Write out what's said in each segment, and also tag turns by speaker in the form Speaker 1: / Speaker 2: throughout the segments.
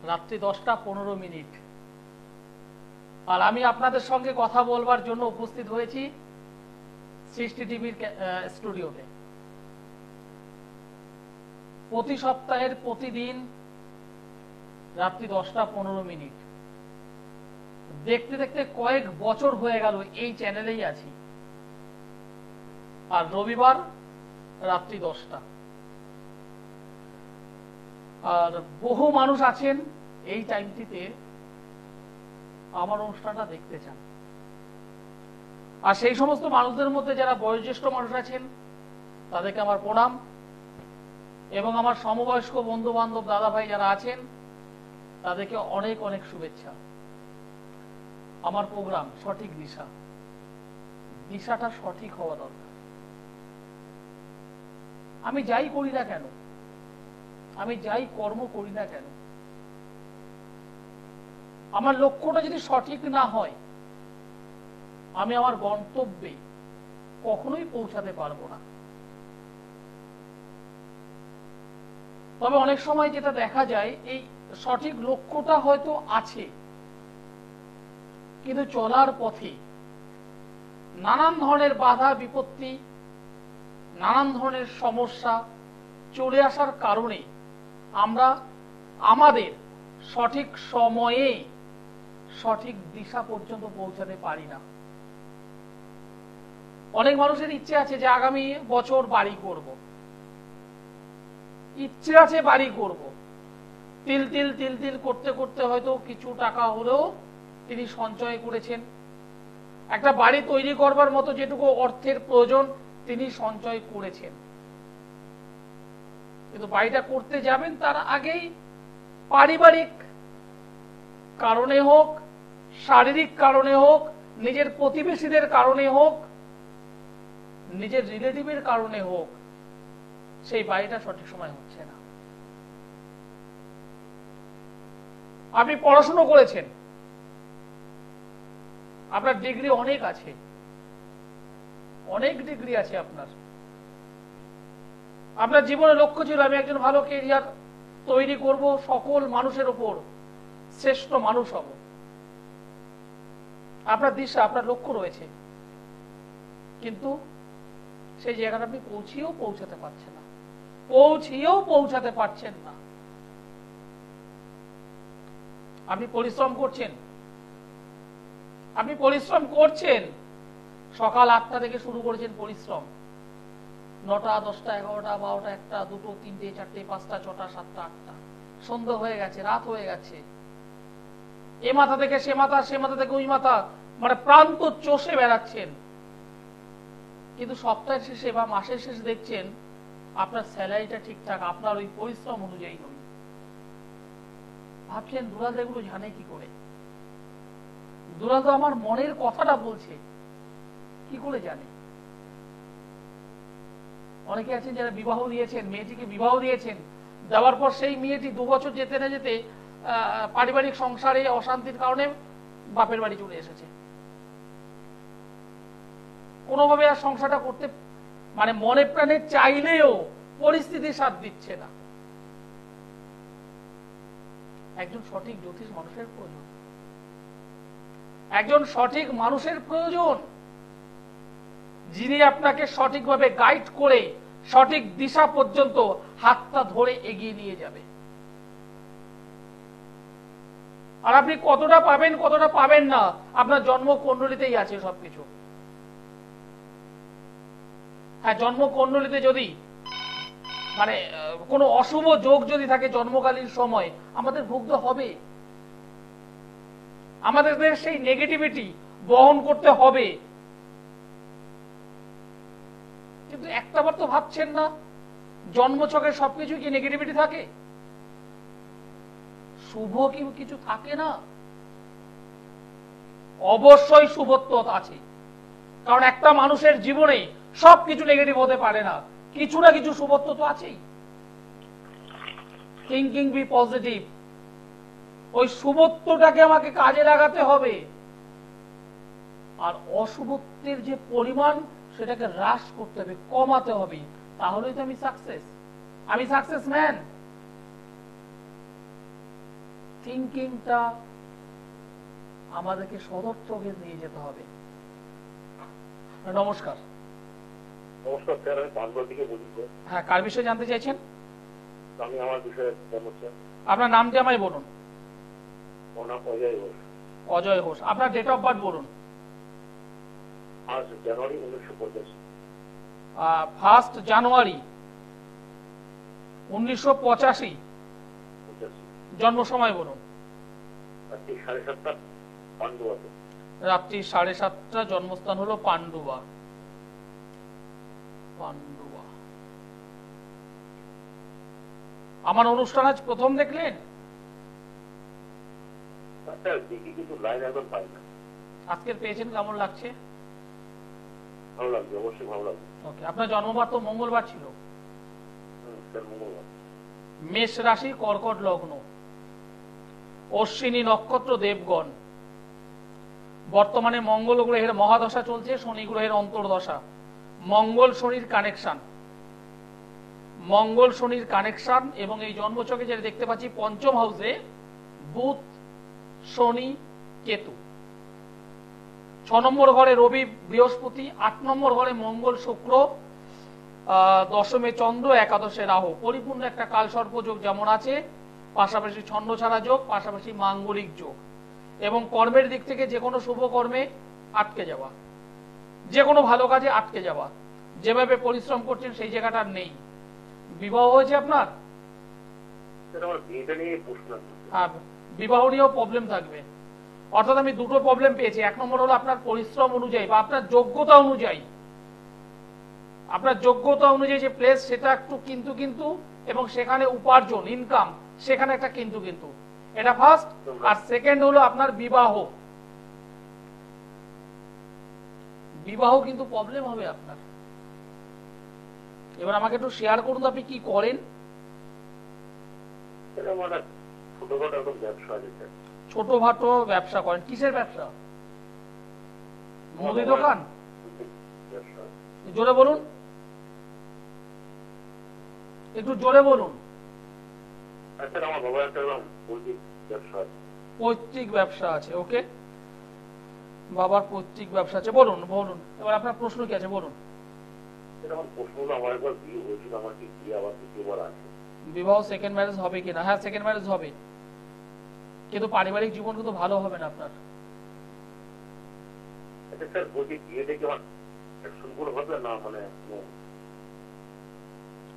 Speaker 1: রাত্রি 10:15। আর আমি আপনাদের সঙ্গে কথা বলবার জন্য উপস্থিত হয়েছি সৃষ্টি টিভির স্টুডিওতে। প্রতি সপ্তাহের প্রতিদিন রাত্রি 10:15। দেখতে দেখতে কয়েক বছর হয়ে গেল এই চ্যানেলেই আছি। আর রবিবার রাত্রি 10টা। আর বহু মানুষ আছেন এই টাইমটিতে আমার অনুষ্ঠানটা দেখতে চান। আর সেই সমস্ত মানুষদের মধ্যে যারা বয়োজ্যেষ্ঠ মানুষ আছেন তাদেরকে আমার প্রণাম, এবং আমার সমবয়স্ক বন্ধু বান্ধব দাদা ভাই যারা আছেন তাদেরকে অনেক অনেক শুভেচ্ছা। আমার প্রোগ্রাম সঠিক দিশা, দিশাটা সঠিক হওয়া দরকার। আমি যাই করি না কেন, আমি যাই কর্ম করি না কেন, আমার লক্ষ্যটা যদি সঠিক না হয় আমি আমার গন্তব্যে কখনোই পৌঁছাতে পারবো না। তবে অনেক সময় যেটা দেখা যায়, এই সঠিক লক্ষ্যটা হয়তো আছে, কিন্তু চলার পথে নানান ধরনের বাধা বিপত্তি, নানান ধরনের সমস্যা চলে আসার কারণে আমরা আমাদের সঠিক সময়ে সঠিক দিশা পর্যন্ত পৌঁছাতে পারি না। অনেক মানুষের ইচ্ছে আছে যে আগামী বছর বাড়ি করব, ইচ্ছে আছে বাড়ি করব, তিল তিল তিল তিল করতে করতে হয়তো কিছু টাকা হলেও তিনি সঞ্চয় করেছেন। একটা বাড়ি তৈরি করবার মতো যেটুকু অর্থের প্রয়োজন তিনি সঞ্চয় করেছেন, কিন্তু বাড়িটা করতে যাবেন তার আগেই পারিবারিক কারণে হোক, শারীরিক কারণে হোক, নিজের প্রতিবেশীদের কারণে হোক, নিজের রিলেটিভের কারণে হোক, সেই বাড়িটা সঠিক সময় হচ্ছে না। আপনি পড়াশোনা করেছেন, আপনার ডিগ্রি অনেক আছে, অনেক ডিগ্রি আছে আপনার, আপনার জীবনের লক্ষ্য ছিল আমি একজন ভালো ক্যারিয়ার তৈরি করব, সকল মানুষের উপর শ্রেষ্ঠ মানুষ হব। আপনার দিশা, আপনার লক্ষ্য রয়েছে, কিন্তু সেই জায়গাটা আপনি পৌঁছাতে পারছেন না, পৌঁছাতে পারছেন না। আপনি পরিশ্রম করছেন, সকাল 8টা থেকে শুরু করেছেন পরিশ্রম, 9টা 10টা 11টা 12টা 1টা 2টো 3টে 4টে 5টা 6টা 7টা 8টা, সন্ধ্যা হয়ে গেছে, রাত হয়ে গেছে, এ মাথা থেকে সে মাথা, সে মাথা থেকে ওই মাথা, মানে প্রান্ত চষে বেড়াচ্ছেন। কিন্তু সপ্তাহের শেষে বা মাসের শেষে দেখছেন আপনার স্যালারিটা ঠিকঠাক আপনার ওই পরিশ্রম অনুযায়ী নয়। ভাবছেন দুলাল এগুলো জানে কি করে, দুলাল তো আমার মনের কথাটা বলছে, কি করে জানে? অনেকে আছেন যারা বিবাহ দিয়েছেন, মেয়েটিকে বিবাহ দিয়েছেন, দেওয়ার পর সেই মেয়েটি 2 বছর যেতে না যেতে পারিবারিক সংসারে অশান্তির কারণে বাপের বাড়ি চলে এসেছে। কোনোভাবে আর সংসারটা করতে মানে মনে প্রাণে চাইলেও পরিস্থিতি সাথ দিচ্ছে না। একজন সঠিক জ্যোতিষ মানুষের প্রয়োজন, একজন সঠিক মানুষের প্রয়োজন, যিনি আপনাকে সঠিকভাবে গাইড করে সঠিক দিশা পর্যন্ত হাতটা ধরে এগিয়ে নিয়ে যাবে। আর আপনি কতটা পাবেন কতটা পাবেন না আপনার জন্মকুণ্ডলিতেই আছে সবকিছু। হ্যাঁ, জন্মকুণ্ডলিতে যদি মানে কোনো অশুভ যোগ যদি থাকে জন্মকালীন সময়, আমাদের ভুগতে হবে, আমাদের সেই নেগেটিভিটি বহন করতে হবে। কিন্তু একটাবার তো ভাবছেন না, জন্মছকে সবকিছু কি নেগেটিভিটি থাকে? শুভ কি কিছু থাকে না? অবশ্যই শুভত্ব আছে, কারণ একটা মানুষের জীবনে সবকিছু নেগেটিভ হতে পারে না, কিছু না কিছু শুভত্ব তো আছেই। থিঙ্কিং বি পজিটিভ, ওই শুভত্বটাকে আমাকে কাজে লাগাতে হবে, আর অশুভত্বের যে পরিমাণ সেটাকে হ্রাস করতে হবে, কমাতে হবে, তাহলেই তো আমি সাকসেস ম্যান। থিঙ্কিংটা আমাদেরকে সদর্থকে নিয়ে যেতে হবে। নমস্কার।
Speaker 2: নমস্কার স্যার, আমি পাঁচবার দিকে বলছি।
Speaker 1: হ্যাঁ, কার বিষয়ে জানতে চাইছেন?
Speaker 2: আমি আমার বিষয়ে জানতে চাই।
Speaker 1: আপনার নামটি আমায় বলুন।
Speaker 2: ওর নাম অজয় ঘোষ।
Speaker 1: অজয় ঘোষ। আপনার ডেট অফ বার্থ বলুন।
Speaker 2: 5 জানুয়ারি 1985।
Speaker 1: 1 জানুয়ারি 1985। জন্ম সময় বলুন।
Speaker 2: রাত্রি 7:30 পান্ডুয়াতে।
Speaker 1: রাত্রি 7:30, জন্মস্থান হলো পান্ডুয়া। পান্ডুয়া। আমার অনুষ্ঠান আজ প্রথম দেখলেন?
Speaker 2: স্যার দেখি কিন্তু লাইন একদম পাই না।
Speaker 1: আজকের পেয়েছেন, কেমন লাগছে?
Speaker 2: ভালো লাগছে, অবশ্যই ভালো লাগছে।
Speaker 1: ওকে, আপনার জন্মবার তো মঙ্গলবার ছিল।
Speaker 2: স্যার মঙ্গলবার।
Speaker 1: মেষ রাশি, কর্কট লগ্ন, অশ্বিনী নক্ষত্র, দেবগণ। বর্তমানে মঙ্গল গ্রহের মহাদশা চলছে, শনি গ্রহের অন্তর্দশা। মঙ্গল শনির কানেকশন, মঙ্গল শনির কানেকশন। এবং এই জন্মছকে যেটা দেখতে পাচ্ছি, পঞ্চম হাউসে বুধ, শনি, কেতু। 6 নম্বর ঘরে রবি, বৃহস্পতি। 8 নম্বর ঘরে মঙ্গল, শুক্র। 10মে চন্দ্র, একাদশে রাহু। পরিপূর্ণ একটা কালসর্প যোগ যেমন আছে, পাশাপাশি ছন্নছাড়া যোগ, পাশাপাশি মাঙ্গলিক যোগ। এবং কর্মের দিক থেকে যে কোনো শুভ কর্মে আটকে যাওয়া, যে কোনো ভালো কাজে আটকে যাওয়া, যেভাবে পরিশ্রম করছেন সেই জায়গাটা নেই। বিবাহ হয়েছে আপনার? হ্যাঁ, বিবাহ নিয়েও প্রবলেম থাকবে। অর্থাৎ আমি দুটো প্রবলেম পেয়েছি। 1 নম্বর হলো আপনার পরিশ্রম অনুযায়ী বা আপনার যোগ্যতা অনুযায়ী, আপনার যোগ্যতা অনুযায়ী যে প্লেস সেটা একটু কিন্তু কিন্তু, এবং সেখানে উপার্জন, ইনকাম, সেখানে একটা কিন্তু কিন্তু, এটা ফার্স্ট। আর সেকেন্ড হলো আপনার বিবাহ। বিবাহ কিন্তু প্রবলেম হবে আপনার। এবার আমাকে একটু শেয়ার করুন আপনি কি করেন। ছোটখাটো ব্যবসা করেন। কিসের ব্যবসা? মুদি দোকান? জোরে বলুন, একটু জোরে বলুন। পৈতৃক ব্যবসা আছে। ওকে, বাবার পৈতৃক ব্যবসা আছে। বলুন বলুন, এবার আপনার প্রশ্ন কি আছে বলুন। বিবাহ সেকেন্ড ম্যারেজ হবে কিনা? হ্যাঁ, সেকেন্ড ম্যারেজ হবে, কিন্তু পারিবারিক জীবন কিন্তু ভালো হবে না আপনার।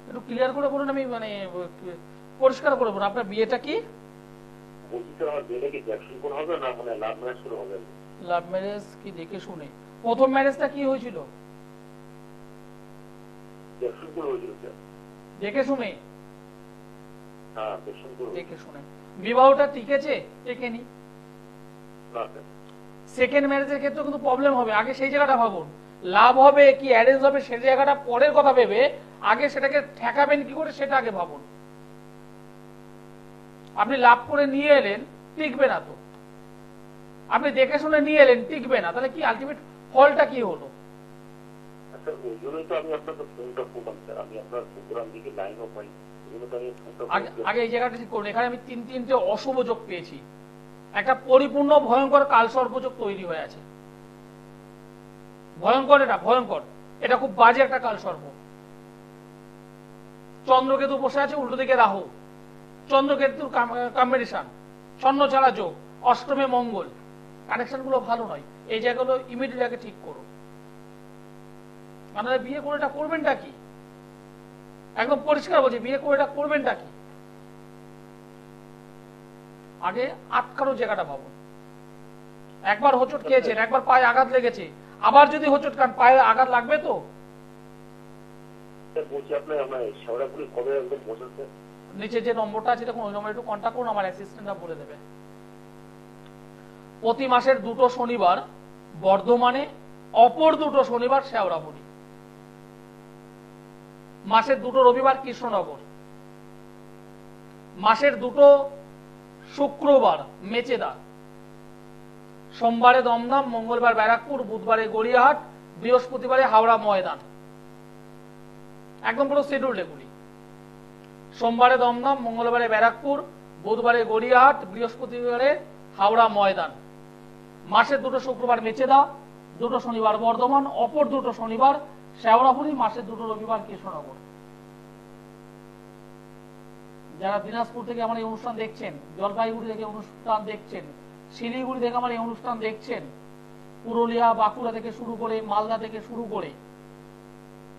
Speaker 1: একটু ক্লিয়ার করে বলুন, আমি মানে পরিষ্কার করে বলুন, আপনার বিয়েটা কি? লাভ ম্যারেজ কি দেখে শুনে? প্রথম ম্যারেজটা কি হয়েছিল? দেখে শুনে? দেখে শুনে। বিবাহটা টিকেছে? টেকেনি। সেকেন্ড ম্যারেজের ক্ষেত্রে কিন্তু প্রবলেম হবে। আগে সেই জায়গাটা ভাবুন, লাভ হবে কি অ্যারেঞ্জ হবে সেই জায়গাটা পরের কথা ভেবে আগে সেটাকে ঠেকাবেন কি করে সেটা আগে ভাবুন। আপনি লাভ করে নিয়ে এলেন, টিকবে না তো। আপনি দেখে শুনে নিয়ে এলেন, টিকবে না, তাহলে কি আলটিমেট ফলটা কি হলো? আগে এই জায়গাটা ঠিক করুন। এখানে আমি 3টে অশুভ যোগ পেয়েছি। একটা পরিপূর্ণ ভয়ঙ্কর কালসর্পযোগ তৈরি হয়ে আছে। ভয়ঙ্কর, এটা ভয়ঙ্কর, এটা খুব বাজে একটা কালসর্প। চন্দ্রকেতু বসে আছে, উল্টো দিকে রাহু, চন্দ্রকেতুর কম্বিনেশন, ছন্নছাড়া যোগ, অষ্টমে মঙ্গল। কানেকশন গুলো ভালো নয়। এই জায়গাগুলো ইমিডিয়েটলি আগে ঠিক করুন। আপনারা বিয়ে করে এটা করবেনটা কি? একদম পরিষ্কার বলছি, বিয়ে করে এটা করবেনটা কি? আগে আটকানো জায়গাটা ভাবুন। একবার হোঁচট খেয়েছেন, একবার পায়ে আঘাত লেগেছে, আবার যদি হোঁচট খান পায়ে আঘাত লাগবে তো। নিচে যে নম্বরটা আছে দেখুন, ওই নম্বরে একটু কন্ট্যাক্ট করুন, আমার অ্যাসিস্ট্যান্টরা বলে দেবে। প্রতি মাসের 2টো শনিবার বর্ধমানে, অপর 2টো শনিবার শেওড়াফুলি। মাসের 2টো রবিবার কৃষ্ণনগর। মাসের 2টো শুক্রবার মেচেদা। সোমবারে দমদম, মঙ্গলবার ব্যারাকপুর, বুধবারে গড়িয়াহাট, বৃহস্পতিবারে হাওড়া ময়দান। একদম পুরো শিডিউল এগুলি। সোমবারে দমদম, মঙ্গলবারে ব্যারাকপুর, বুধবারে গড়িয়াহাট, বৃহস্পতিবারে হাওড়া ময়দান। মাসের 2টো শুক্রবার মেচেদা, 2টো শনিবার বর্ধমান, অপর 2টো শনিবার শেওড়াফুলি, মাসের 2টো রবিবার কৃষ্ণনগর। যারা দিনাজপুর থেকে আমার এই অনুষ্ঠান দেখছেন, জলপাইগুড়ি থেকে অনুষ্ঠান দেখছেন, শিলিগুড়ি থেকে আমার এই অনুষ্ঠান দেখছেন, পুরুলিয়া, বাঁকুড়া থেকে শুরু করে, মালদা থেকে শুরু করে,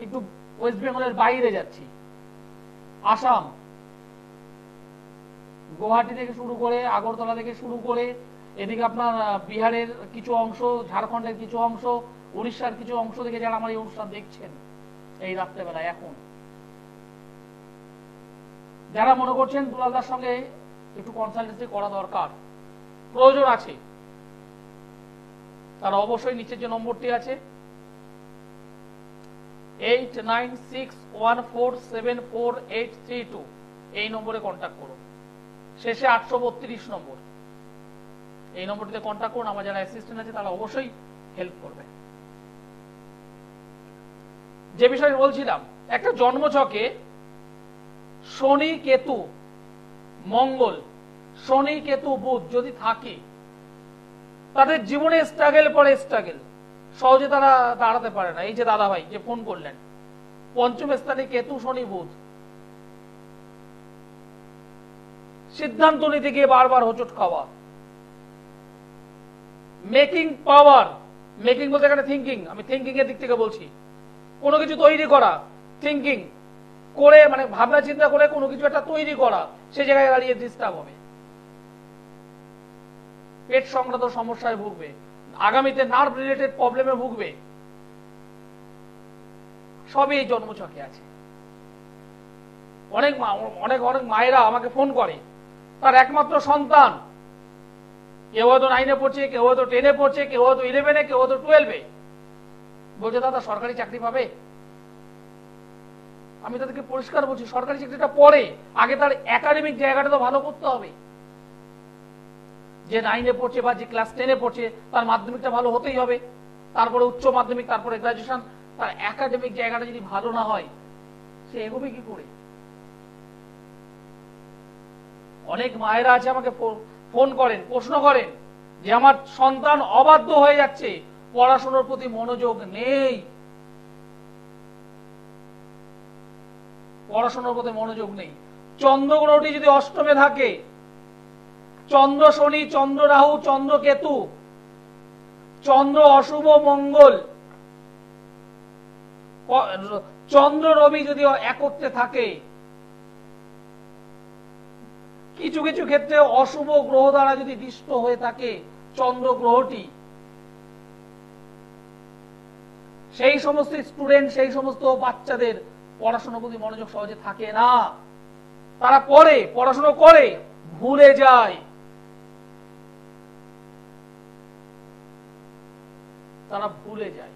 Speaker 1: একটু ওয়েস্ট বেঙ্গলের বাইরে যাচ্ছি, আসাম, গুয়াহাটি থেকে শুরু করে, আগরতলা থেকে শুরু করে, এদিকে আপনার বিহারের কিছু অংশ, ঝাড়খণ্ডের কিছু অংশ, উড়িষ্যার কিছু অংশ থেকে যারা আমার এই অনুষ্ঠান দেখছেন এই রাত্রেবেলায়, এখন যারা মনে করছেন দুলালদার সঙ্গে একটু কনসালটেন্সি করা দরকার, প্রয়োজন আছে, তারা অবশ্যই নিচের যে নম্বরটি আছে 8961474832 এই নম্বরে কন্ট্যাক্ট করুন। শেষে 832 নম্বর, এই নম্বরটিতে কন্ট্যাক্ট করুন। আমার যারা অ্যাসিস্ট্যান্ট আছে তারা অবশ্যই হেল্প করবে। যে বিষয়ে বলছিলাম, একটা জন্মছকে শনি, কেতু, মঙ্গল, শনি, কেতু, বুধ যদি থাকে, তাদের জীবনে স্ট্রাগল পরে স্ট্রাগল, সহজে তারা দাঁড়াতে পারে না। এই যে দাদা ভাই যে ফোন করলেন, পঞ্চম স্থানে কেতু, শনি, বুধ, সিদ্ধান্ত নিতে গিয়ে বারবার হোঁচট খাওয়া, মেকিং পাওয়ার, মেকিং বলতে এখানে থিঙ্কিং, আমি থিঙ্কিং এর দিক থেকে বলছি, কোনো কিছু তৈরি করা, থিঙ্কিং করে, মানে ভাবনা চিন্তা করে কোনো কিছু একটা তৈরি করা, সেই জায়গায় দাঁড়িয়ে ডিস্টার্ব হবে, পেট সংক্রান্ত সমস্যায় ভুগবে, আগামীতে নার্ভ রিলেটেড প্রবলেমে ভুগবে। সবই এই জন্মছকে আছে। অনেক অনেক অনেক মায়েরা আমাকে ফোন করে, তার একমাত্র সন্তান, কেউ হয়তো 9-এ পড়ছে, কেউ হয়তো 10-এ পড়ছে, কেউ হয়তো 11-এ, কেউ হয়তো 12-এ, বলছে দাদা সরকারি চাকরি পাবে? আমি তাদেরকে পরিষ্কার বলছি, সরকারি চাকরিটা পরে, আগে তার একাডেমিক জায়গাটা তো ভালো করতে হবে। যে 9-এ পড়ছে বা যে ক্লাস 10-এ পড়ছে, তার মাধ্যমিকটা ভালো হতেই হবে, তারপরে উচ্চ মাধ্যমিক, তারপরে গ্রাজুয়েশন। তার একাডেমিক জায়গাটা যদি ভালো না হয়, সে এগোবে কি করে? অনেক মায়েরা আছে আমাকে ফোন করেন, প্রশ্ন করেন যে আমার সন্তান অবাধ্য হয়ে যাচ্ছে, পড়াশোনার প্রতি মনোযোগ নেই, পড়াশোনার প্রতি মনোযোগ নেই। চন্দ্রগ্রহটি যদি অষ্টমে থাকে, চন্দ্র শনি, চন্দ্র রাহু, চন্দ্র কেতু, চন্দ্র অশুভ মঙ্গল, চন্দ্র রবি যদি একত্রে থাকে, কিছু কিছু ক্ষেত্রে অশুভ গ্রহ দ্বারা যদি দৃষ্ট হয়ে থাকে চন্দ্র গ্রহটি, সেই সমস্ত স্টুডেন্ট, সেই সমস্ত বাচ্চাদের পড়াশোনার প্রতি মনোযোগ সহজে থাকে না। তারা পড়ে, পড়াশোনা করে, ভুলে যায়, তারা ভুলে যায়।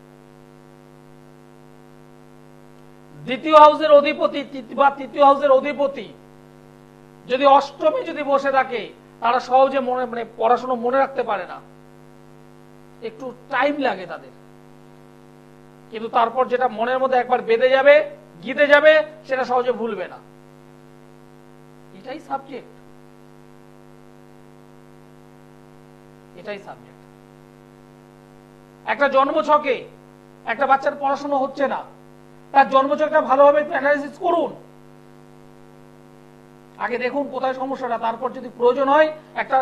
Speaker 1: দ্বিতীয় হাউসের অধিপতি বা তৃতীয় হাউসের অধিপতি যদি অষ্টমে যদি বসে থাকে, তারা সহজে মানে পড়াশোনা মনে রাখতে পারে না, একটু টাইম লাগে তাদের, কিন্তু তারপর যেটা মনের মধ্যে একবার বেঁধে যাবে, গিতে যাবে, সেটা সহজে ভুলবে না। এটাই সাবজেক্ট, এটাই সাবজেক্ট। একটা জন্মছকে একটা বাচ্চার পড়াশোনা হচ্ছে না, তার জন্মছকটা ভালোভাবে অ্যানালাইসিস করুন, আগে দেখুন কোথায় সমস্যাটা, তারপর যদি প্রয়োজন হয় একটা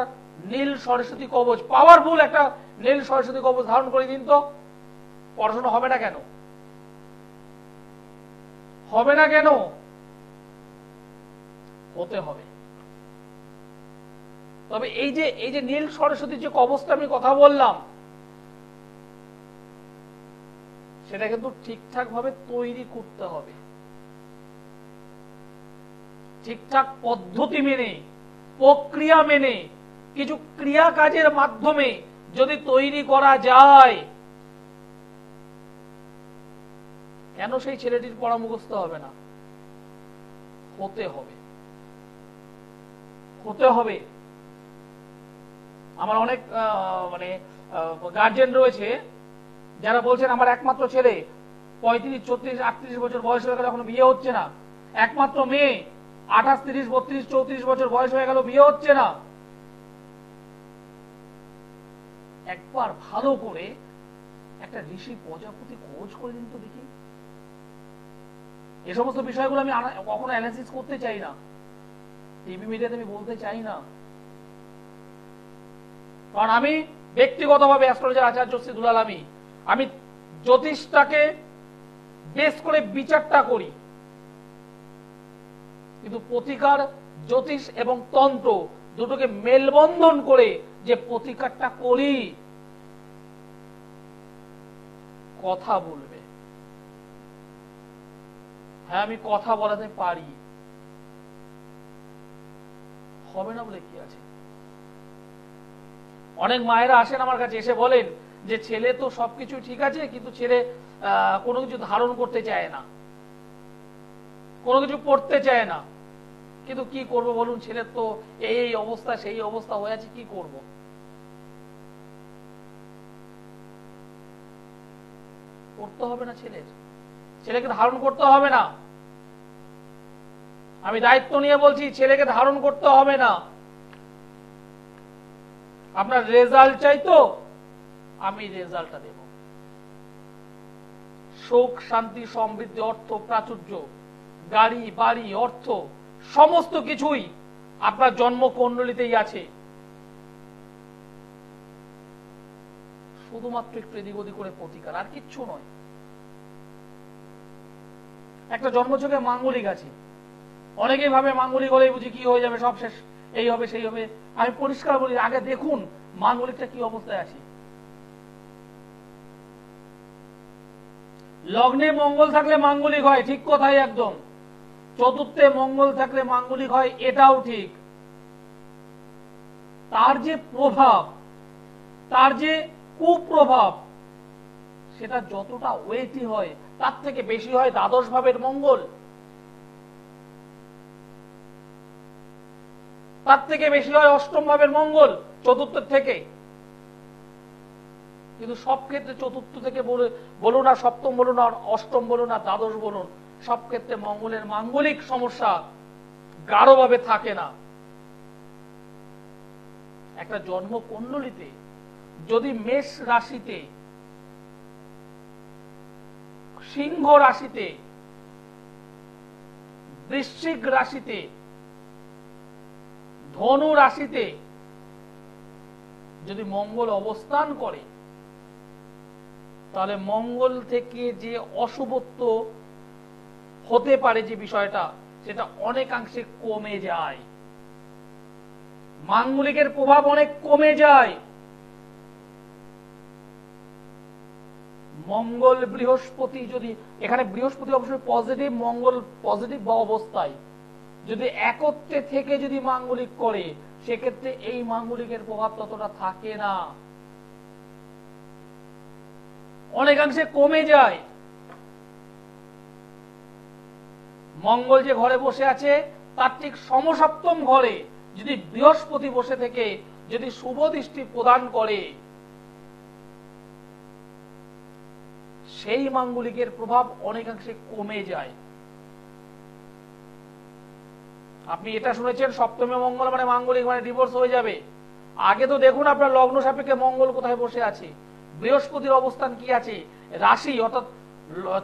Speaker 1: নীল সরস্বতী কবচ, পাওয়ারফুল একটা নীল সরস্বতী কবচ ধারণ করে দিন। তো পড়াশোনা হবে না কেন? হবে না কেন? হতে হবে। তবে এই যে নীল সরস্বতীর যে কবচটা আমি কথা বললাম, সেটা কিন্তু ঠিকঠাক ভাবে তৈরি করতে হবে, ঠিকঠাক পদ্ধতি মেনে, প্রক্রিয়া মেনে, কিছু ক্রিয়া কাজের মাধ্যমে যদি তৈরি করা যায়, কেন সেই ছেলেটির পড়া মুখস্থ হবে না? হতে হবে, হতে হবে। আমার অনেক মানে গার্জেন রয়েছে যারা বলছেন আমার একমাত্র ছেলে 35, 36, 38 বছর বয়স হয়ে গেলে এখনো বিয়ে হচ্ছে না, একমাত্র মেয়ে 28, 30, 32, 34 বছর বয়স হয়ে গেল, বিয়ে হচ্ছে না। একবার ভালো করে একটা ঋষি প্রজাপতি খোঁজ করে দিন তো দেখি। এ সমস্ত বিষয়গুলো আমি কখনো অ্যানালিসিস করতে চাই না, টিভি মিডিয়াতে আমি বলতে চাই না, কারণ আমি ব্যক্তিগতভাবে অ্যাস্ট্রোলজার আচার্য শ্রী দুলাল, আমি জ্যোতিষটাকে বেশ করে বিচারটা করি, কিন্তু প্রতিকার, জ্যোতিষ এবং তন্ত্র দুটোকে মেলবন্ধন করে যে প্রতিকারটা করি, কথা বলবে, হ্যাঁ আমি কথা বলাতে পারি, হবে না বলে কি আছে? অনেক মায়েরা আসেন আমার কাছে, এসে বলেন যে ছেলে তো সবকিছু ঠিক আছে, কিন্তু ছেলে কোনো কিছু ধারণ করতে চায় না, কোনো কিছু পড়তে চায় না, কিন্তু কি করব বলুন, ছেলের তো এই অবস্থা সেই অবস্থা হয়ে আছে, কি করব? করতে হবে না, ছেলেকে ধারণ করতে হবে না, আমি দায়িত্ব নিয়ে বলছি, ছেলেকে ধারণ করতে হবে না। আপনার রেজাল্ট চাই তো, আমি রেজাল্টটা দেব, সুখ, শান্তি, সমৃদ্ধি, অর্থ, প্রাচুর্য, গাড়ি, বাড়ি, অর্থ, সমস্ত কিছুই আপনার জন্মকুণ্ডলিতেই আছে, শুধুমাত্র একটু এদিক ওদিক করে প্রতিকার, আর কিচ্ছু নয়। একটা জন্মছকে মাঙ্গলিক আছে, অনেকেই ভাবে মাঙ্গলিক হলে বুঝি কি হয়ে যাবে, সব শেষ, এই হবে সেই হবে। আমি পরিষ্কার বলি, আগে দেখুন মাঙ্গলিকটা কি অবস্থায় আছে। লগ্নে মঙ্গল থাকলে মাঙ্গলিক হয়, ঠিক কথাই একদম। চতুর্থে মঙ্গল থাকলে মাঙ্গলিক হয়, এটাও ঠিক। তার যে প্রভাব, তার যে কুপ্রভাব, সেটা যতটা ওয়েটি হয় তার থেকে বেশি হয় দ্বাদশ ভাবের মঙ্গল, তার থেকে বেশি হয় অষ্টম ভাবের মঙ্গল, চতুর্থের থেকে। কিন্তু সব ক্ষেত্রে চতুর্থ থেকে বলুন আর সপ্তম বলুন আর অষ্টম বলুন আর দ্বাদশ বলুন, সব ক্ষেত্রে মঙ্গলের মাঙ্গলিক সমস্যা গাঢ়ভাবে থাকে না। একটা জন্মকুণ্ডলিতে যদি মেষ রাশিতে, সিংহ রাশিতে, বৃশ্চিক রাশিতে, ধনু রাশিতে যদি মঙ্গল অবস্থান করে, তাহলে মঙ্গল থেকে যে অশুভত্ব হতে পারে যে বিষয়টা, সেটা অনেকাংশে কমে যায়, মাঙ্গলিকের প্রভাব অনেক কমে যায়। মঙ্গল বৃহস্পতি যদি, এখানে বৃহস্পতি অবশ্যই পজিটিভ, মঙ্গল পজিটিভ বা অবস্থায় যদি একত্রে থেকে যদি মাঙ্গলিক করে, সেক্ষেত্রে এই মাঙ্গলিকের প্রভাব ততটা থাকে না, অনেকাংশে কমে যায়। মঙ্গল যে ঘরে বসে আছে তার ঠিক সমসপ্তম ঘরে যদি বৃহস্পতি বসে থেকে যদি শুভ দৃষ্টি প্রদান করে, সেই মাঙ্গলিকের প্রভাব অনেকাংশে কমে যায়। আপনি এটা শুনেছেন সপ্তমে মঙ্গল মানে মাঙ্গলিক মানে ডিভোর্স হয়ে যাবে। আগে তো দেখুন আপনার লগ্ন সাপেক্ষে মঙ্গল কোথায় বসে আছে, বৃহস্পতির অবস্থান কি আছে, রাশি অর্থাৎ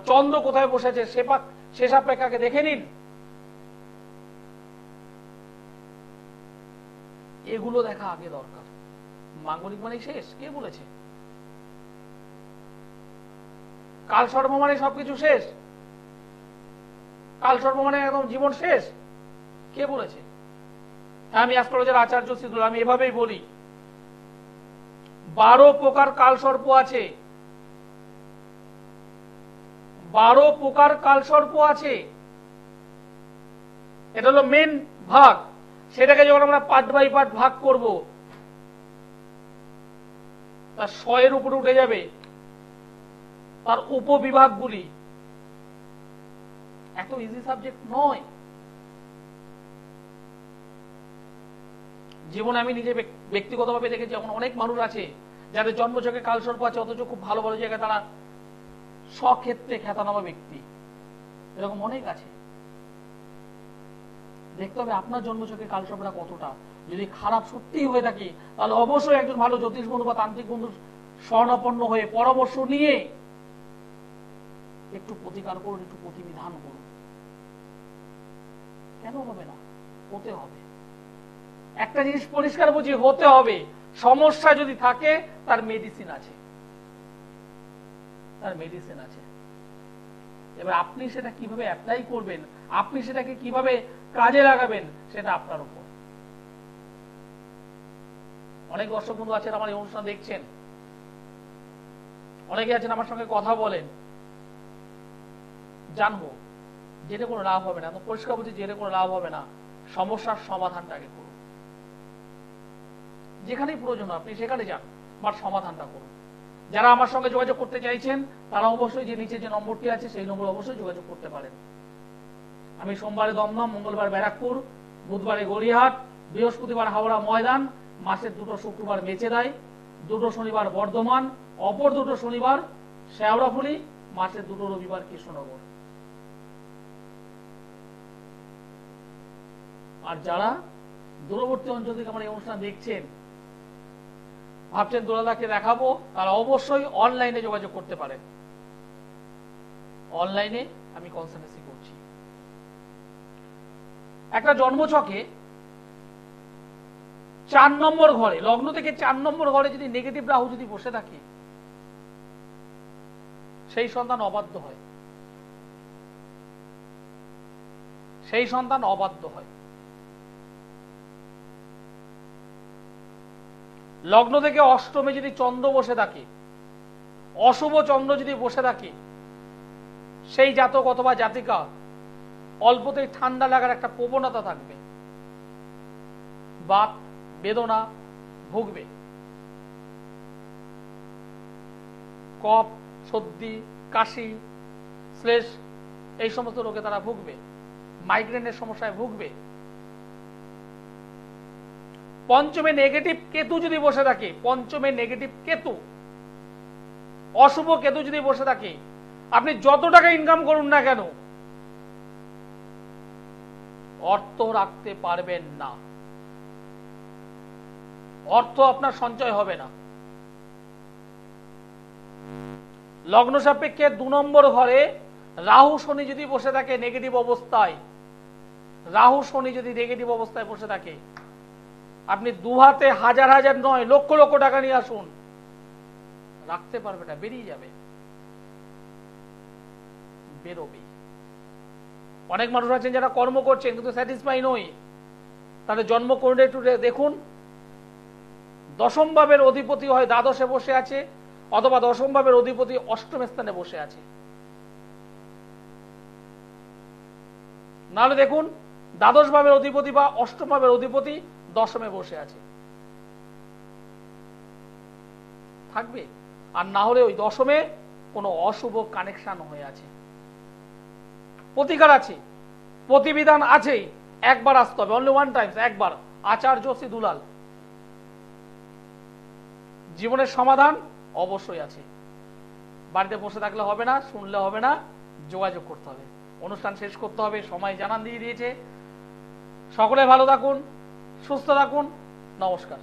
Speaker 1: চন্দ্র কোথায় বসে আছে, সে সাপেক্ষে আগে দেখে নিন। এগুলো দেখা আগে দরকার। মাঙ্গলিক মানে শেষ, কে বলেছে? কালসর্প মানে সবকিছু শেষ, কালসর্প মানে একদম জীবন শেষ, কে বলেছে? আমি অ্যাস্ট্রোলজার আচার্য শ্রী দুলাল, আমি এভাবেই বলি, 12 প্রকার কালসর্প আছে, 12 প্রকার কালসর্প আছে। এটা হলো মেন ভাগ, সেটাকে যখন আমরা পার্ট বাই পার্ট ভাগ করব, তার 100 এর উপরে উঠে যাবে তার উপবিভাগগুলি। এত ইজি সাবজেক্ট নয়। জীবনে আমি নিজে ব্যক্তিগতভাবে দেখেছি এমন অনেক মানুষ আছে যাদের জন্মছকে কালসর্প আছে, অথচ খুব ভালো ভালো জায়গায় তারা স্বক্ষেত্রে খ্যাতনামা ব্যক্তি, এরকম অনেক আছে। দেখতে হবে আপনার জন্মছকে কালসর্পটা কতটা। যদি খারাপ সত্যিই হয়ে থাকে তাহলে অবশ্যই একজন ভালো জ্যোতিষ বন্ধু বা তান্ত্রিক বন্ধু শরণাপন্ন হয়ে পরামর্শ নিয়ে একটু প্রতিকার করুন, একটু প্রতিবিধান করুন। কেন হবে না? হতে হবে। একটা জিনিস পরিষ্কার বুঝি, হতে হবে। সমস্যা যদি থাকে তার মেডিসিন আছে, তার মেডিসিন আছে। এবার আপনি সেটা কিভাবে অ্যাপ্লাই করবেন, আপনি সেটাকে কিভাবে কাজে লাগাবেন, সেটা আপনার উপর। অনেক দর্শক বন্ধু আছেন আমার এই অনুষ্ঠান দেখছেন, অনেকে আছেন আমার সঙ্গে কথা বলেন, জানবো জেনে কোনো লাভ হবে না। তো পরিষ্কার বলছি, জেনে কোনো লাভ হবে না। সমস্যার সমাধানটা আগে করুন। যেখানেই প্রয়োজন আপনি সেখানে যান, আমার সমাধানটা করুন। যারা আমার সঙ্গে যোগাযোগ করতে চাইছেন তারা অবশ্যই যে নিচে যে নম্বরটি আছে সেই নম্বরে অবশ্যই যোগাযোগ করতে পারেন। আমি সোমবারে দমদম, মঙ্গলবার ব্যারাকপুর, বুধবারে গড়িয়াহাট, বৃহস্পতিবার হাওড়া ময়দান, মাসের 2টো শুক্রবার মেচেদাই, 2টো শনিবার বর্ধমান, অপর 2টো শনিবার শেওড়াফুলি, মাসের 2টো রবিবার কৃষ্ণনগর। আর যারা দূরবর্তী অঞ্চল থেকে আমার এই অনুষ্ঠান দেখছেন, ভাবছেন দুলাদাকে দেখাবো, তারা অবশ্যই অনলাইনে যোগাযোগ করতে পারেন। অনলাইনে আমি কনসালটেন্সি করছি। একটা জন্মছকে 4 নম্বর ঘরে, লগ্ন থেকে 4 নম্বর ঘরে যদি নেগেটিভ রাহু যদি বসে থাকে, সেই সন্তান অবাধ্য হয়, সেই সন্তান অবাধ্য হয়। লগ্ন থেকে অষ্টমে যদি চন্দ্র বসে থাকে, অশুভ চন্দ্র যদি বসে থাকে, সেই জাতক অথবা জাতিকা অল্পতেই ঠান্ডা লাগার একটা প্রবণতা থাকবে, বাত বেদনা ভুগবে, কফ, সর্দি, কাশি, শ্লেষ এই সমস্ত রোগে তারা ভুগবে, মাইগ্রেনের সমস্যায় ভুগবে। পঞ্চমে নেগেটিভ কেতু যদি বসে থাকে, পঞ্চমে নেগেটিভ কেতু, অশুভ কেতু যদি বসে থাকে, আপনি যত টাকা ইনকাম করুন না কেন অর্থ রাখতে পারবেন না, অর্থ আপনার সঞ্চয় হবে না। লগ্ন সাপেক্ষে 2 নম্বর ঘরে রাহু শনি যদি বসে থাকে নেগেটিভ অবস্থায়, রাহু শনি যদি নেগেটিভ অবস্থায় বসে থাকে, আপনি দু হাতে হাজার হাজার নয় লক্ষ লক্ষ টাকা নিয়ে আসুন, রাখতে পারবে না, বেরিয়ে যাবে, বেরোবে। অনেক মানুষ আছেন যারা কর্ম করছেন কিন্তু স্যাটিসফাই নয়, তাদের জন্মকুণ্ডে একটু দেখুন, দশম ভাবের অধিপতি হয় দ্বাদশে বসে আছে, অথবা দশম ভাবের অধিপতি অষ্টম স্থানে বসে আছে। নাহলে দেখুন দ্বাদশ ভাবের অধিপতি বা অষ্টম ভাবের অধিপতি দশমে বসে আছে, থাকবে। আর না হলে ওই দশমে কোনো অশুভ কানেকশন হয়ে আছে। প্রতিকার আছে, প্রতিবিধান আছে, একবার আসতে হবে, অনলি ওয়ান টাইমস, একবার। আচার্য শ্রী দুলাল। জীবনের সমাধান অবশ্যই আছে। বাড়িতে বসে থাকলে হবে না, শুনলে হবে না, যোগাযোগ করতে হবে। অনুষ্ঠান শেষ করতে হবে, সময় জানান দিয়ে দিয়েছে। সকলে ভালো থাকুন, সুস্থ থাকুন, নমস্কার।